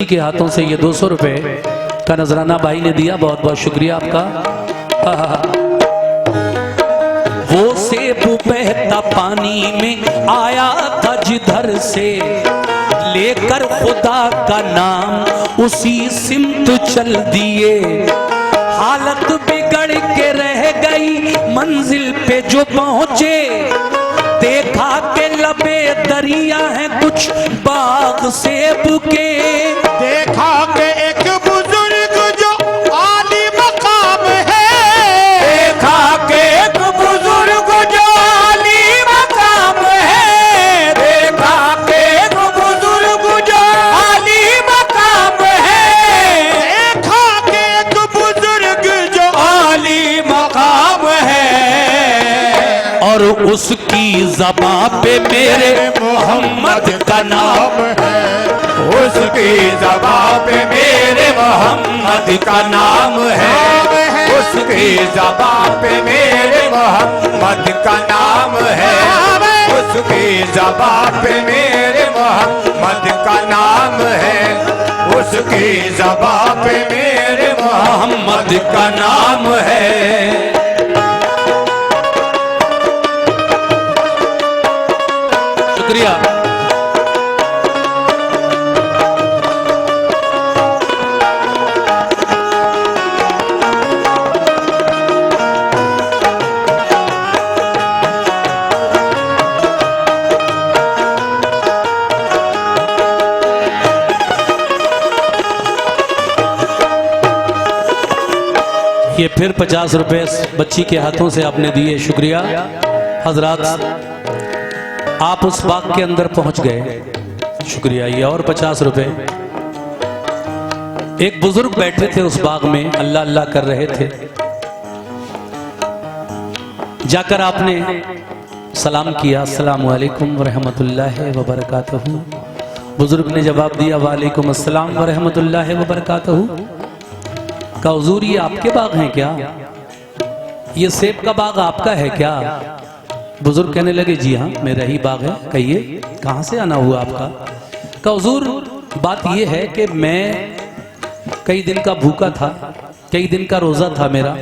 के हाथों से ये 200 रुपए का नजराना भाई ने दिया, बहुत बहुत शुक्रिया आपका। वो सेब बहता पानी में आया था जिधर से, लेकर खुदा का नाम उसी सिमत चल दिए। हालत बिगड़ के रह गई मंजिल पे जो पहुंचे, देखा के लबे दरिया है कुछ बाग सेब के। देखा के एक बुजुर्ग जो आली मकाम है, देखा के एक बुजुर्ग जो आली मकाम है, देखा के एक बुजुर्ग जो आली मकाम है, देखा के एक बुजुर्ग जो आली मकाम है। और उसकी ज़बान पे मेरे मोहम्मद का नाम है, उसकी ज़बान पे मेरे मोहम्मद का नाम है, उसकी ज़बान पे मेरे मोहम्मद का नाम है, उसकी ज़बान पे मेरे मोहम्मद का नाम है, उसकी ज़बान पे मेरे मोहम्मद का नाम है। शुक्रिया। ये फिर 50 रुपए बच्ची के हाथों से आपने दिए, शुक्रिया। हजरात आप उस बाग के अंदर पहुंच गए, शुक्रिया। ये और 50 रुपए। एक बुजुर्ग बैठे थे उस बाग में, अल्लाह अल्लाह कर रहे थे। जाकर आपने सलाम किया, अस्सलामु अलैकुम व रहमतुल्लाहि व बरकातहू। बुजुर्ग ने जवाब दिया, वालेकुम अस्सलाम व रहमतुल्लाहि व बरकातहू। का हुजूर ये आपके बाग हैं क्या? ये सेब का बाग आपका है क्या? बुजुर्ग कहने लगे, जी हाँ मेरा ही बाग है। कहिए कहाँ से आना हुआ आपका? का हुजूर बात ये है कि मैं कई दिन का भूखा था, कई दिन का रोजा था मेरा।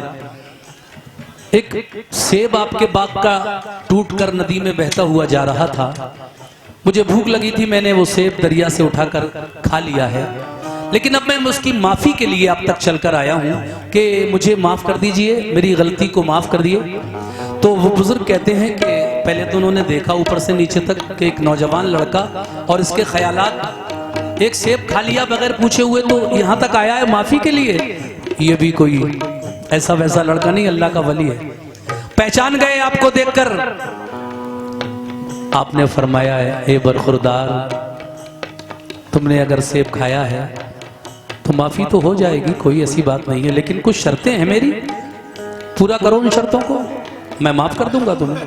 एक सेब आपके बाग का टूटकर नदी में बहता हुआ जा रहा था। मुझे भूख लगी थी, मैंने वो सेब दरिया से उठाकर खा लिया है। लेकिन अब मैं उसकी माफी के लिए आप तक चलकर आया हूं कि मुझे माफ कर दीजिए, मेरी गलती को माफ कर दिए। तो वो बुजुर्ग कहते हैं कि पहले तो उन्होंने देखा ऊपर से नीचे तक कि एक नौजवान लड़का और इसके ख्यालात, एक सेब खा लिया बगैर पूछे हुए तो यहां तक आया है माफी के लिए। ये भी कोई ऐसा वैसा लड़का नहीं, अल्लाह का वली है। पहचान गए आपको देखकर। आपने फरमाया है, ए बरखुरदार, तुमने अगर सेब खाया है तो माफी तो हो जाएगी, कोई ऐसी बात नहीं है, लेकिन कुछ शर्तें हैं मेरी, पूरा करो उन शर्तों को, मैं माफ कर दूंगा तुम्हें।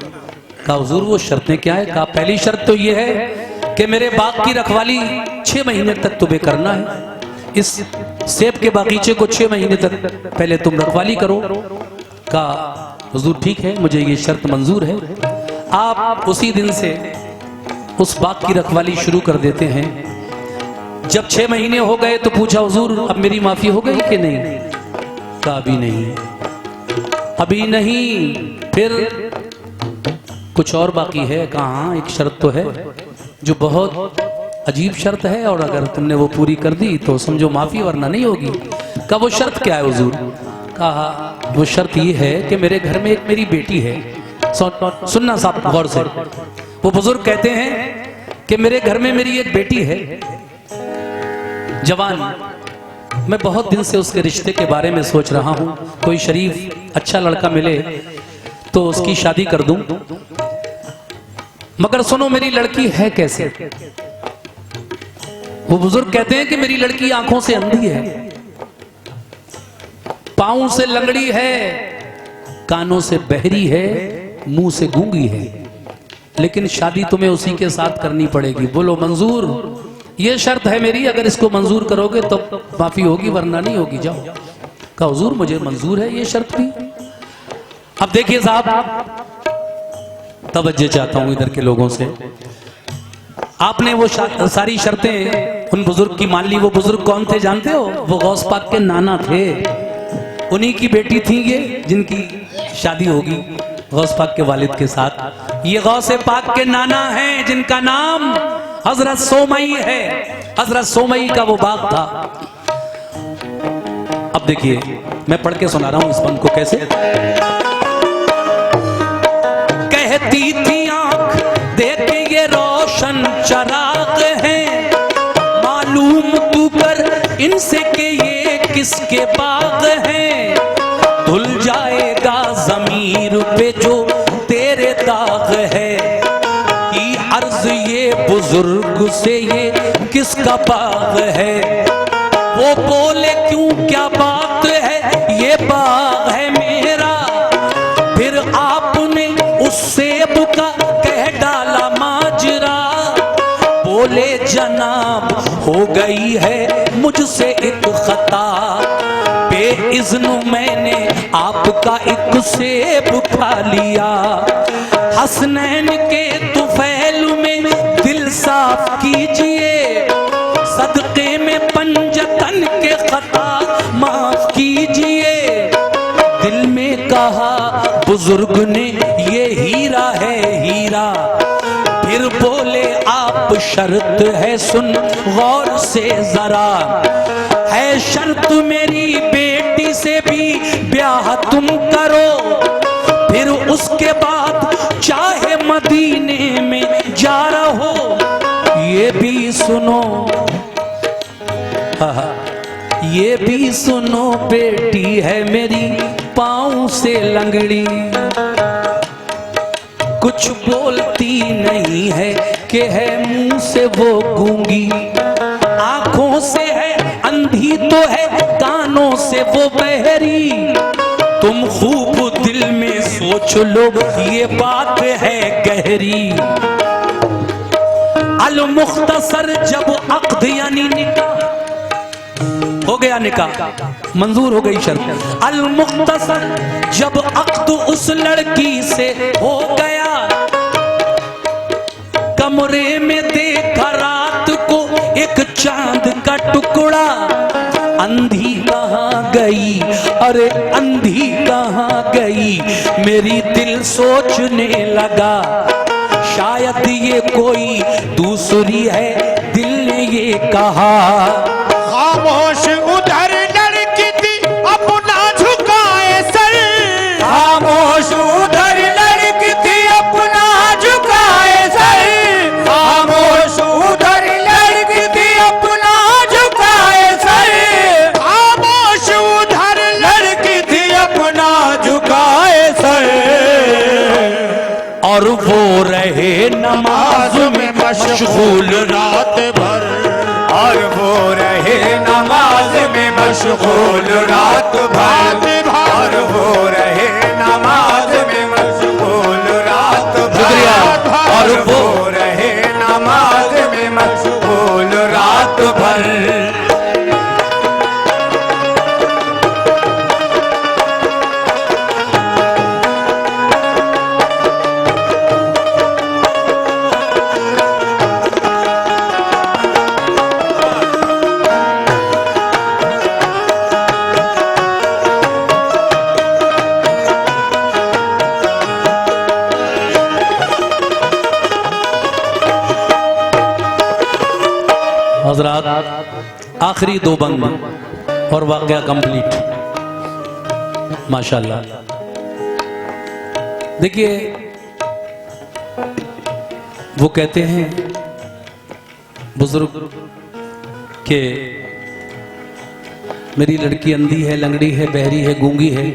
कहा हुजूर वो शर्तें क्या है? कहा पहली शर्त तो ये है कि मेरे बाग की रखवाली 6 महीने तक तुम्हें करना है। इस सेब के बागीचे को 6 महीने तक पहले तुम रखवाली करो। कहा हुजूर ठीक है, मुझे ये शर्त मंजूर है। आप उसी दिन से उस बाग की रखवाली शुरू कर देते हैं। जब 6 महीने हो गए तो पूछा, हुजूर अब मेरी माफी हो गई कि नहीं? कहा अभी नहीं, अभी नहीं, फिर कुछ और बाकी है। कहा एक शर्त तो है जो बहुत अजीब शर्त है, और अगर तुमने वो पूरी कर दी तो समझो माफी, वरना नहीं होगी। कहा वो शर्त क्या है हुजूर? कहा वो शर्त ये है कि मेरे घर में एक मेरी बेटी है। सुनना साहब गौर से। वो बुजुर्ग कहते हैं कि मेरे घर में मेरी एक बेटी है जवान, मैं बहुत दिन से उसके रिश्ते के बारे में सोच रहा हूं, कोई शरीफ अच्छा लड़का मिले तो उसकी शादी कर दूं। मगर सुनो मेरी लड़की है कैसे? वो बुजुर्ग कहते हैं कि मेरी लड़की आंखों से अंधी है, पांव से लंगड़ी है, कानों से बहरी है, मुंह से गूंगी है, लेकिन शादी तुम्हें उसी के साथ करनी पड़ेगी। बोलो मंजूर? ये शर्त है मेरी, अगर इसको मंजूर करोगे तो माफी होगी, वरना नहीं होगी, जाओ। कहा हुजूर मुझे मंजूर है ये शर्त भी। अब देखिए साहब, तवज्जो चाहता हूं इधर के लोगों से। आपने वो सारी शर्तें उन बुजुर्ग की मान ली। वो बुजुर्ग कौन थे जानते हो? वो गौस पाक के नाना थे। उन्हीं की बेटी थी ये जिनकी शादी होगी गौस पाक के वालिद के साथ। ये गौस पाक के नाना हैं जिनका नाम हजरत सोमई है। हजरत सोमई का वो बाग था। अब देखिए मैं पढ़ के सुना रहा हूं इस बंद को कैसे। कहती थी आंख देख ये रोशन चराग हैं, मालूम तू कर इनसे के ये किसके बाग हैं। धुल जाएगा जमीर पे जो तेरे दाग है, की अर्ज ये बुजुर्ग से ये किसका बाग है। वो बोले क्यों क्या बात है, ये बाग है मेरा। फिर आपने उस सेब का कह डाला माजरा। बोले जनाब हो गई है मुझसे एक खता, बेइज़्न मैंने आपका एक सेब खा लिया। हसनैन के तुफैल में दिल साफ कीजिए, सदके में पंजतन के खता माफ कीजिए। दिल में कहा बुजुर्ग ने ये हीरा है हीरा। फिर बोले आप शर्त है सुन गौर से जरा। है शर्त मेरी बेटी से भी ब्याह तुम करो, फिर उसके बाद चाहे मदीने में जा रहो। ये भी सुनो, ये भी सुनो बेटी है मेरी पाँव से लंगड़ी। कुछ बोलती नहीं है कि है मुंह से वो गूंगी। आंखों से है अंधी तो है कानों से वो बहरी। तुम खूब दिल में सोच लो ये बात है गहरी। अल मुख्तसर जब अक्द यानी निकाह हो गया, निकाह मंजूर हो गई शर्त। अल मुख्तसर जब अक्द उस लड़की से हो गया, कमरे में देखा रात को एक चांद का टुकड़ा। अंधी कहाँ गई, अरे अंधी कहाँ गई, मेरी दिल सोचने लगा। शायद ये कोई दूसरी है, दिल ने ये कहा। खामोश उधर लड़की थी अपना झुकाए सर। खामोश उधर लड़की थी अपना झुकाए सर। खामोश उधर लड़की थी अपना झुकाए सर। खामोश उधर लड़की थी अपना झुकाए सर। और वो रहे नमाज में मशगूल रात भर। और वो रहे नमाज में मशगूल रात भर। और वो रहे नमाज में मशगूल रात भर। और वो रहे नमाज में मशगूल रात भर। हजरात आखिरी दो बंद और वाक़या कंप्लीट। माशाल्लाह। देखिए वो कहते हैं बुजुर्ग के मेरी लड़की अंधी है, लंगड़ी है, बहरी है, गूंगी है।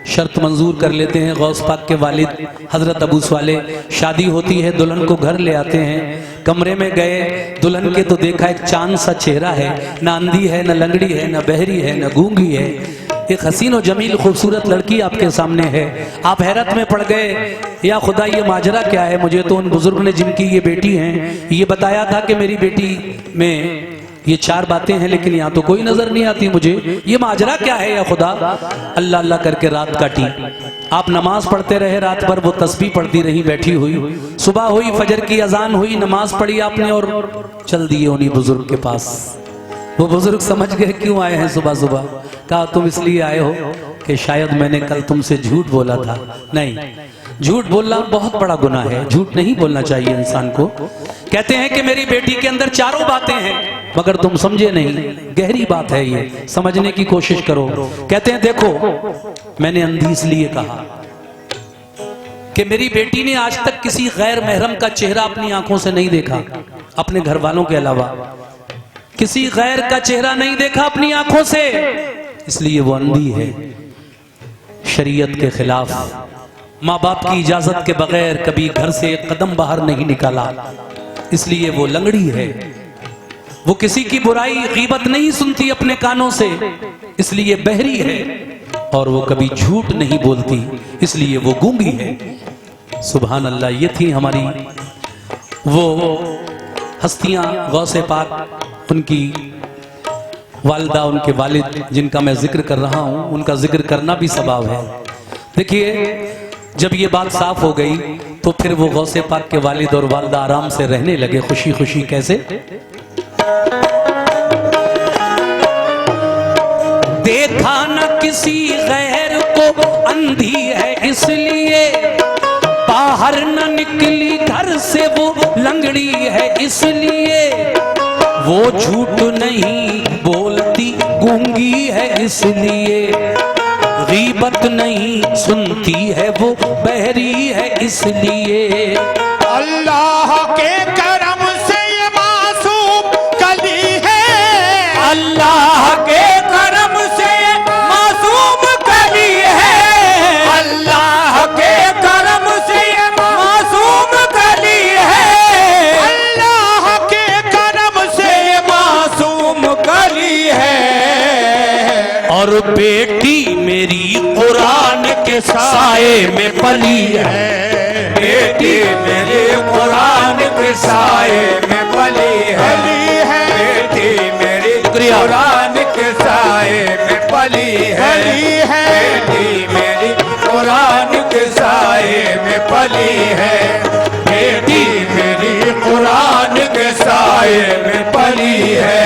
शर्त मंजूर कर लेते हैं गौस पाक के वालिद हजरत अबू स्वाले। शादी होती है, दुल्हन को घर ले आते हैं। कमरे में गए, दुल्हन के तो देखा एक चांद सा चेहरा है, ना अंधी है, ना लंगड़ी है, ना बहरी है, ना गूंगी है। एक हसीन और जमील खूबसूरत लड़की आपके सामने है। आप हैरत में पड़ गए, या खुदा ये माजरा क्या है। मुझे तो उन बुजुर्ग ने जिनकी ये बेटी हैं ये बताया था कि मेरी बेटी में ये चार बातें हैं, लेकिन यहाँ तो कोई नजर नहीं आती मुझे। ये माजरा क्या है या खुदा। अल्लाह अल्लाह करके रात काटी। आप नमाज पढ़ते रहे रात भर, वो तस्बीह पढ़ती रही बैठी हुई। सुबह हुई, फजर की अजान हुई, नमाज पढ़ी आपने और चल दिए उन्हीं बुजुर्ग के पास। वो बुजुर्ग समझ गए क्यों आए हैं सुबह सुबह। कहा तुम इसलिए आए हो कि शायद मैंने कल तुमसे झूठ बोला था। नहीं, झूठ बोलना बहुत बड़ा गुनाह है, झूठ नहीं बोलना चाहिए इंसान को। कहते हैं कि मेरी बेटी के अंदर चारों बातें हैं, मगर तुम समझे नहीं, गहरी बात है ये, समझने की कोशिश करो। कहते हैं देखो, मैंने अंधी इसलिए कहा कि मेरी बेटी ने आज तक किसी गैर महरम का चेहरा अपनी आंखों से नहीं देखा, अपने घर वालों के अलावा किसी गैर का चेहरा नहीं देखा अपनी आंखों से, इसलिए वो अंधी है। शरीयत के खिलाफ, माँ बाप की इजाजत के बगैर कभी घर से एक कदम बाहर नहीं निकाला, इसलिए वो लंगड़ी है। वो किसी की बुराई, गीबत नहीं सुनती अपने कानों से, इसलिए बहरी है। और वो कभी झूठ नहीं बोलती, इसलिए वो गूंगी है। सुभान अल्लाह। ये थी हमारी वो हस्तियां, गौसे पाक, उनकी वालिदा, उनके वालिद जिनका मैं जिक्र कर रहा हूं, उनका जिक्र करना भी सवाब है। देखिए, जब ये बात साफ हो गई तो फिर वो गौसे पाक के वालिद और वालिदा आराम से रहने लगे, खुशी खुशी। कैसे? देखा न किसी गैर को अंधी है इसलिए, बाहर न निकली घर से वो लंगड़ी है इसलिए, वो झूठ नहीं बोलती गूंगी है इसलिए, गीबत नहीं सुनती है वो बहरी है इसलिए। अल्लाह के करम से ये मासूम कली है, अल्लाह के करम से मासूम कली है, अल्लाह के करम से ये मासूम कली है, अल्लाह के करम से ये मासूम कली है। और बेटी मेरी कुरान के साए में पली है, बेटी मेरी कुरान के साए में पली है, बेटी मेरी कुरान के साए में पली है, बेटी मेरी कुरान के साए में पली है, बेटी मेरी कुरान के साए में पली है।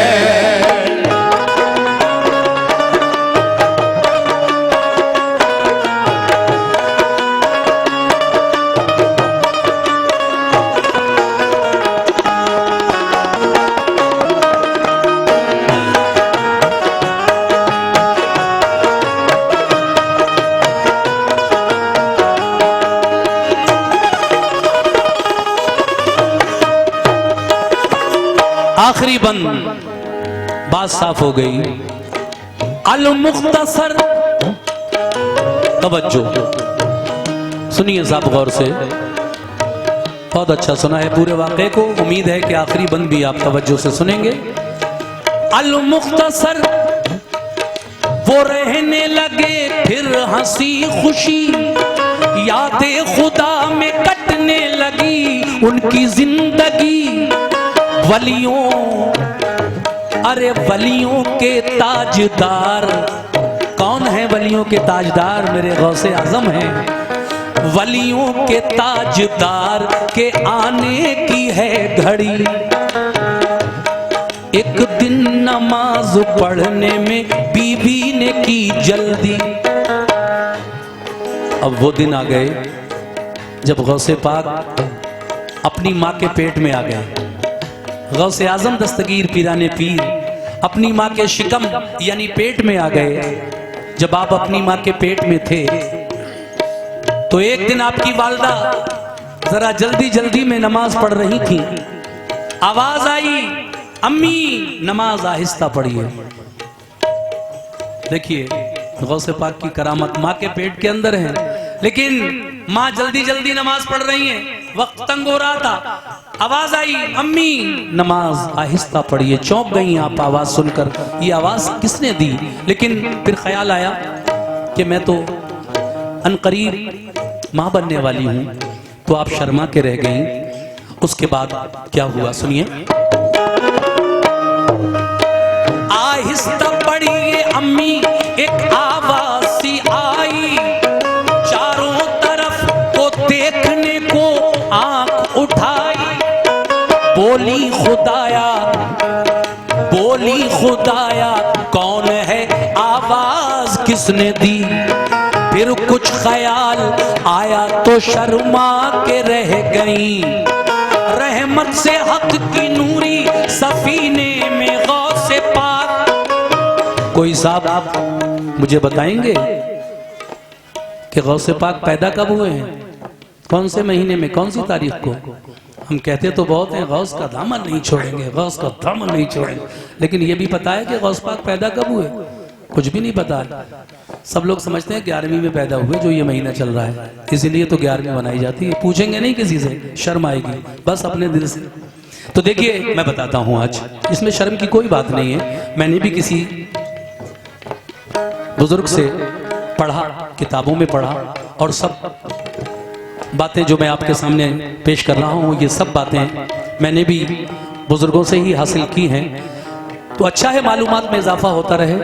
आखिरी बंद, बात साफ हो गई। अल मुख्तसर, तवज्जो सुनिए साहब गौर से, बहुत अच्छा सुना है पूरे वाक़े को। उम्मीद है कि आखिरी बंद भी आप तवज्जो से सुनेंगे। अल मुख्तसर, वो रहने लगे फिर हंसी खुशी, यादे खुदा में कटने लगी उनकी जिंदगी। वलियों, अरे वलियों के ताजदार, कौन है वलियों के ताजदार? मेरे गौसे आजम हैं। वलियों के ताजदार के आने की है घड़ी, एक दिन नमाज पढ़ने में बीवी ने की जल्दी। अब वो दिन आ गए जब गौसे पाक अपनी माँ के पेट में आ गए। गौसे आजम दस्तगीर पीराने पीर अपनी माँ के शिकम यानी पेट में आ गए। जब आप अपनी माँ के पेट में थे तो एक दिन आपकी वालदा जरा जल्दी जल्दी में नमाज पढ़ रही थी। आवाज आई, अम्मी नमाज आहिस्ता पढ़िए। देखिए गौसे पाक की करामत, माँ के पेट के अंदर है लेकिन माँ जल्दी जल्दी नमाज पढ़ रही है, वक्त तंग हो रहा था। आवाज आई, अम्मी नमाज आहिस्ता पढ़िए। चौंक गई आप आवाज सुनकर, ये आवाज किसने दी? लेकिन फिर ख्याल आया कि मैं तो अनकरीब माँ बनने वाली हूँ, तो आप शर्मा के रह गई। उसके बाद क्या हुआ सुनिए। आहिस्ता पढ़िए अम्मी, एक आवाज सी आई, चारों बोली खुदाया कौन है आवाज किसने दी। फिर कुछ ख्याल आया तो शर्मा के रह गई। रहमत से हक की नूरी सफीने में गौसे पाक। कोई साहब आप मुझे बताएंगे कि गौसे पाक पैदा कब हुए हैं, कौन से महीने में, कौन सी तारीख को? हम कहते तो बहुत हैं गौस का दामन नहीं छोड़ेंगे, गौस का दामन नहीं छोड़ेंगे, लेकिन ये भी पता है कि गौस पाक पैदा कब हुए? कुछ भी नहीं पता। सब लोग समझते हैं 11वीं में पैदा हुए, जो ये महीना चल रहा है, इसीलिए तो 11वीं बनाई जाती है। पूछेंगे नहीं किसी से, शर्म आएगी, बस अपने दिल से। तो देखिए मैं बताता हूँ, आज इसमें शर्म की कोई बात नहीं है। मैंने भी किसी बुजुर्ग से पढ़ा, किताबों में पढ़ा, और सब बातें जो मैं आपके सामने पेश कर रहा हूँ, ये सब बातें मैंने भी बुजुर्गों से ही हासिल की हैं। तो अच्छा है मालूमात में इजाफा होता रहे।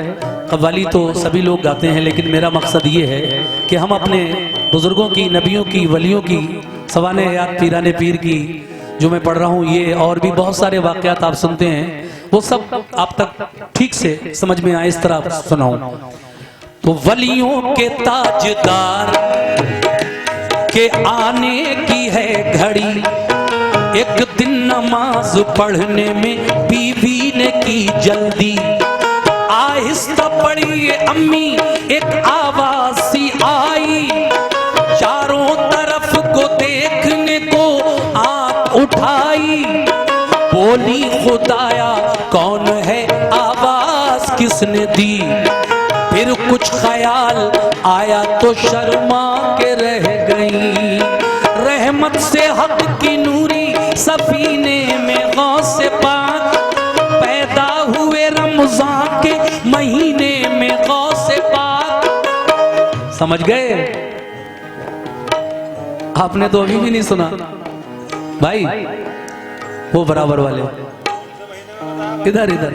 कव्वाली तो सभी लोग गाते हैं, लेकिन मेरा मकसद ये है कि हम अपने बुजुर्गों की, नबियों की, वलियों की, सवाने याद पीराने पीर की जो मैं पढ़ रहा हूँ, ये और भी बहुत सारे वाक़यात आप सुनते हैं, वो सब आप तक ठीक से समझ में आए इस तरह सुनाऊं। तो वलियों के ताजदार के आने की है घड़ी। एक दिन नमाज पढ़ने में बीवी ने की जल्दी। आहिस्ता पढ़ी अम्मी, एक आवाज सी आई। चारों तरफ को देखने को आंख उठाई। बोली खुदाया कौन है आवाज किसने दी। फिर कुछ ख्याल आया तो शर्मा के रह गई। रहमत से हक की नूरी सफीने में गौसे पाक। पैदा हुए रमजान के महीने में गौसे पाक। समझ गए? आपने तो अभी भी नहीं सुना भाई। वो बराबर वाले इधर इधर